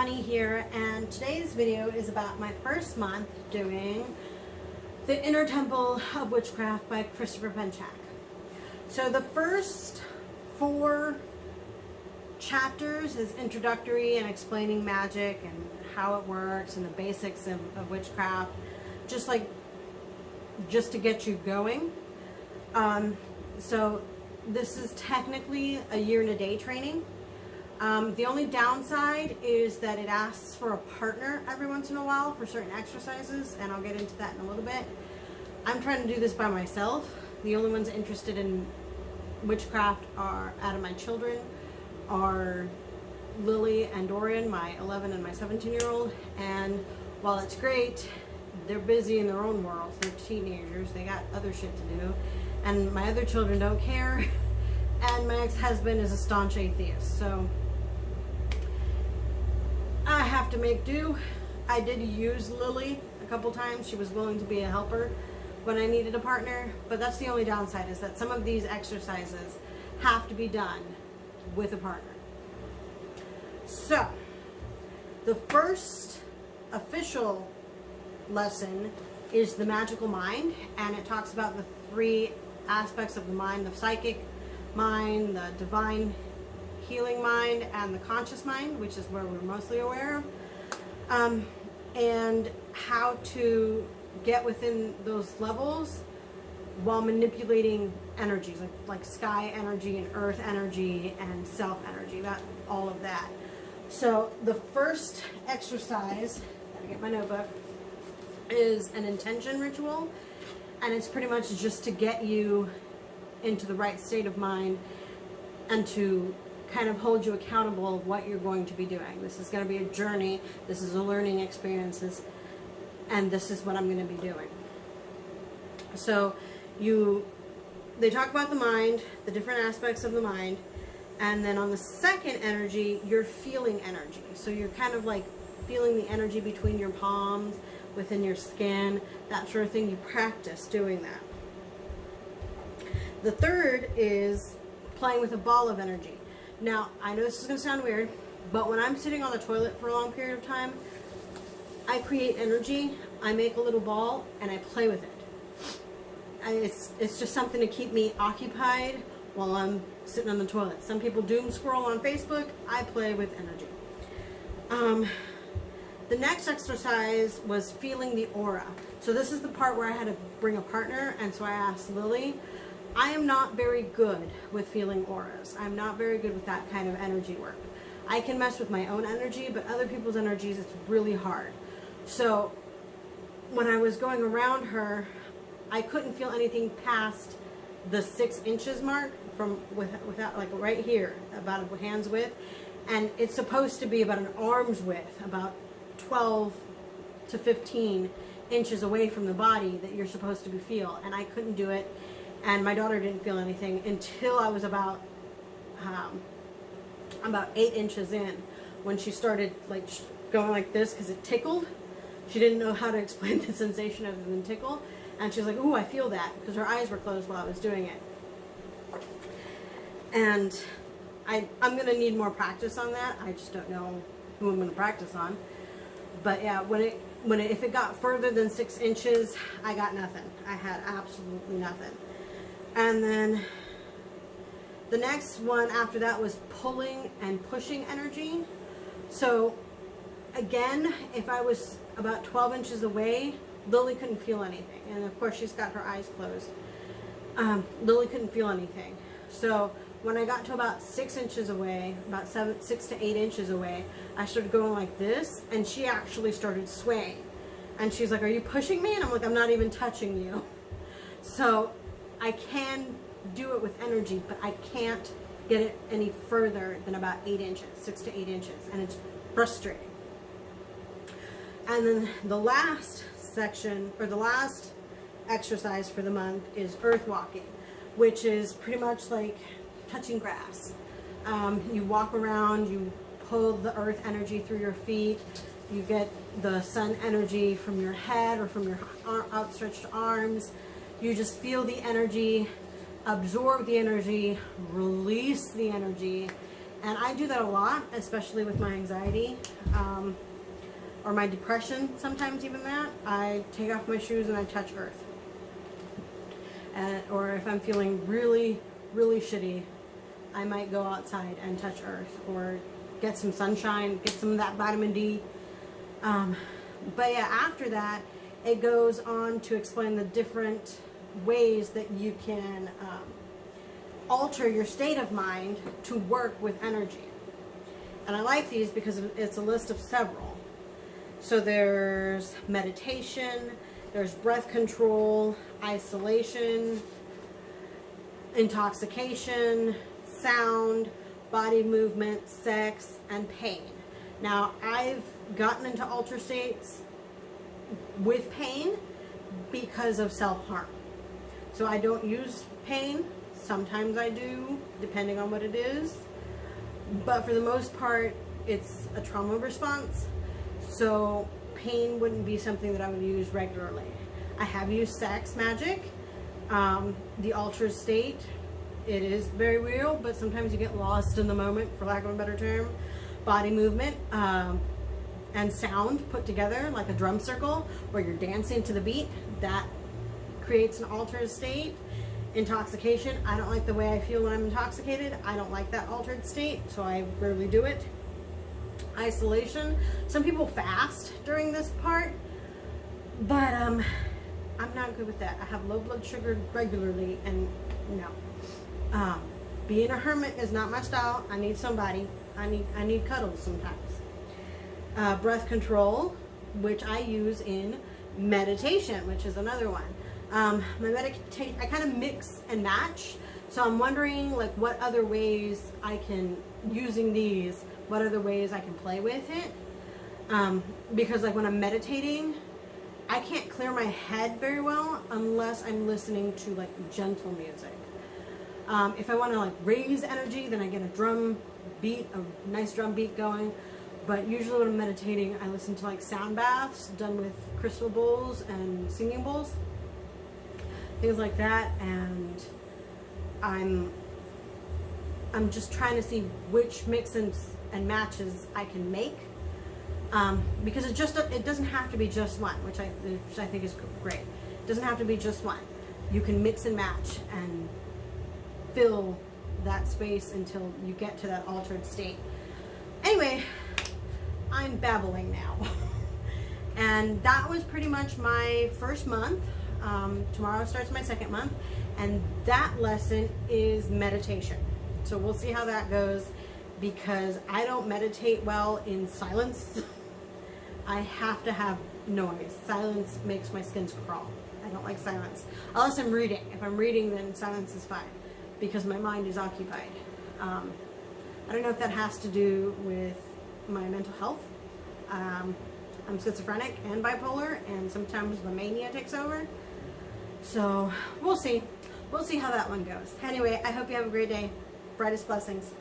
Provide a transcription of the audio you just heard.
Connie here, and today's video is about my first month doing the Inner Temple of Witchcraft by Christopher Penczak. So the first 4 chapters is introductory and explaining magic and how it works and the basics of witchcraft, just to get you going. So this is technically a year and a day training. The only downside is that it asks for a partner every once in a while for certain exercises, and I'll get into that in a little bit. I'm trying to do this by myself. The only ones interested in witchcraft are, out of my children, are Lily and Dorian, my 11 and my 17-year-old, and while it's great, they're busy in their own worlds. They're teenagers, they got other shit to do, and my other children don't care, and my ex-husband is a staunch atheist, so I have to make do. I did use Lily a couple times. She was willing to be a helper when I needed a partner, but that's the only downside, is that some of these exercises have to be done with a partner. So the first official lesson is the magical mind, and it talks about the 3 aspects of the mind: the psychic mind, the divine healing mind, and the conscious mind, which is where we're mostly aware of, and how to get within those levels while manipulating energies like sky energy and earth energy and self energy, all of that. So the first exercise, gotta get my notebook, is an intention ritual, and it's pretty much just to get you into the right state of mind and to kind of hold you accountable of what you're going to be doing. This is going to be a journey, this is a learning experiences, and this is what I'm going to be doing. So they talk about the mind, the different aspects of the mind, and then on the second energy, you're feeling energy. So you're kind of like feeling the energy between your palms, within your skin, that sort of thing. You practice doing that. The third is playing with a ball of energy. Now, I know this is going to sound weird, but when I'm sitting on the toilet for a long period of time, I create energy, I make a little ball, and I play with it. It's just something to keep me occupied while I'm sitting on the toilet. Some people doom scroll on Facebook, I play with energy. The next exercise was feeling the aura. So this is the part where I had to bring a partner, and so I asked Lily. I am not very good with feeling auras. I'm not very good with that kind of energy work. I can mess with my own energy, but other people's energies, it's really hard. So when I was going around her, I couldn't feel anything past the 6 inches mark without, like right here, about a hand's width. And it's supposed to be about an arm's width, about 12 to 15 inches away from the body that you're supposed to feel. And I couldn't do it. And my daughter didn't feel anything until I was about 8 inches in, when she started like going like this because it tickled. She didn't know how to explain the sensation other than tickle, and she's like, "Ooh, I feel that," because her eyes were closed while I was doing it. And I'm gonna need more practice on that. I just don't know who I'm gonna practice on. But yeah, if it got further than 6 inches, I got nothing. I had absolutely nothing. And then the next one after that was pulling and pushing energy. So again, if I was about 12 inches away, Lily couldn't feel anything. And of course she's got her eyes closed. Lily couldn't feel anything. So when I got to about 6 inches away, about 6 to 8 inches away, I started going like this, and she actually started swaying. And she's like, "Are you pushing me?" And I'm like, "I'm not even touching you." So I can do it with energy, but I can't get it any further than about 8 inches, 6 to 8 inches, and it's frustrating. And then the last section, or the last exercise for the month, is earth walking, which is pretty much like touching grass. You walk around, you pull the earth energy through your feet, you get the sun energy from your head or from your outstretched arms. You just feel the energy, absorb the energy, release the energy, And I do that a lot, especially with my anxiety, or my depression, sometimes even that. I take off my shoes and I touch earth. Or if I'm feeling really, really shitty, I might go outside and touch earth, or get some sunshine, get some of that vitamin D. But yeah, after that, it goes on to explain the different ways that you can alter your state of mind to work with energy. And I like these because it's a list of several. So there's meditation, there's breath control, isolation, intoxication, sound, body movement, sex, and pain. Now, I've gotten into alter states with pain because of self-harm. So I don't use pain. Sometimes I do, depending on what it is. But for the most part, it's a trauma response. So pain wouldn't be something that I would use regularly. I have used sex magic, the altered state. It is very real, but sometimes you get lost in the moment, for lack of a better term. Body movement and sound put together like a drum circle where you're dancing to the beat, that creates an altered state. Intoxication, I don't like the way I feel when I'm intoxicated. I don't like that altered state, so I rarely do it. Isolation, some people fast during this part, but I'm not good with that. I have low blood sugar regularly, and no. Being a hermit is not my style. I need somebody. I need cuddles sometimes. Breath control, which I use in meditation, which is another one. I kind of mix and match. So I'm wondering, like, what other ways I can, using these, what other ways I can play with it. Because like when I'm meditating, I can't clear my head very well unless I'm listening to like gentle music. If I want to like raise energy, then I get a drum beat, a nice drum beat going. But usually when I'm meditating, I listen to like sound baths done with crystal bowls and singing bowls, things like that. And I'm just trying to see which mix-ins and matches I can make, because it doesn't have to be just one, which I think is great. It doesn't have to be just one. You can mix and match and fill that space until you get to that altered state. Anyway, I'm babbling now. And that was pretty much my first month. Tomorrow starts my second month, and that lesson is meditation. So we'll see how that goes, because I don't meditate well in silence. I have to have noise. Silence makes my skin crawl. I don't like silence. Unless I'm reading. If I'm reading, then silence is fine, because my mind is occupied. I don't know if that has to do with my mental health. I'm schizophrenic and bipolar, and sometimes the mania takes over. So we'll see. We'll see how that one goes. Anyway, I hope you have a great day. Brightest blessings.